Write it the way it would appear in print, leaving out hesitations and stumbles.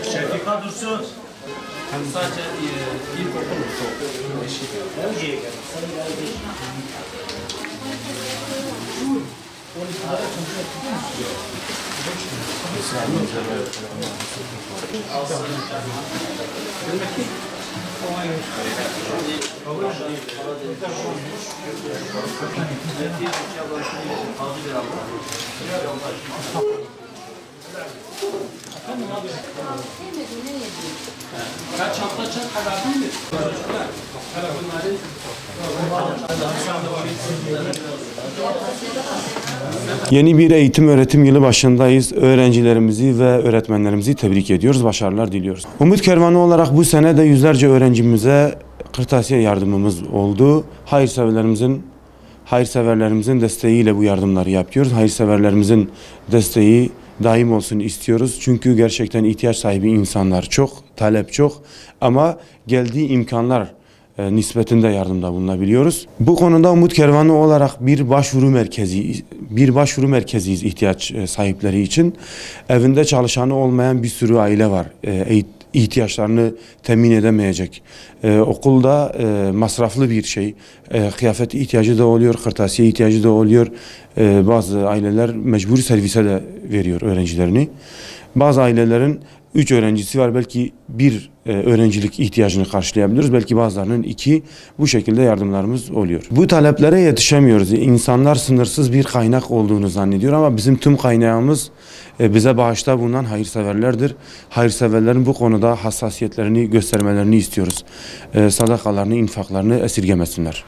Şefika Dursun. Sadece ilkokul. Yeni bir eğitim öğretim yılı başındayız. Öğrencilerimizi ve öğretmenlerimizi tebrik ediyoruz. Başarılar diliyoruz. Umut Kervanı olarak bu sene de yüzlerce öğrencimize kırtasiye yardımımız oldu. Hayırseverlerimizin desteğiyle bu yardımları yapıyoruz. Hayırseverlerimizin desteği daim olsun istiyoruz. Çünkü gerçekten ihtiyaç sahibi insanlar çok, talep çok ama geldiği imkanlar nispetinde yardımda bulunabiliyoruz. Bu konuda Umut Kervanı olarak bir başvuru merkeziyiz ihtiyaç sahipleri için. Evinde çalışanı olmayan bir sürü aile var. İhtiyaçlarını temin edemeyecek. Okulda masraflı bir şey. Kıyafet ihtiyacı da oluyor, kırtasiye ihtiyacı da oluyor. Bazı aileler mecburi servise de veriyor öğrencilerini. Bazı ailelerin 3 öğrencisi var. Belki bir öğrencilik ihtiyacını karşılayabiliyoruz. Belki bazılarının 2. Bu şekilde yardımlarımız oluyor. Bu taleplere yetişemiyoruz. İnsanlar sınırsız bir kaynak olduğunu zannediyor ama bizim tüm kaynağımız bize bağışta bulunan hayırseverlerdir. Hayırseverlerin bu konuda hassasiyetlerini göstermelerini istiyoruz. Sadakalarını, infaklarını esirgemesinler.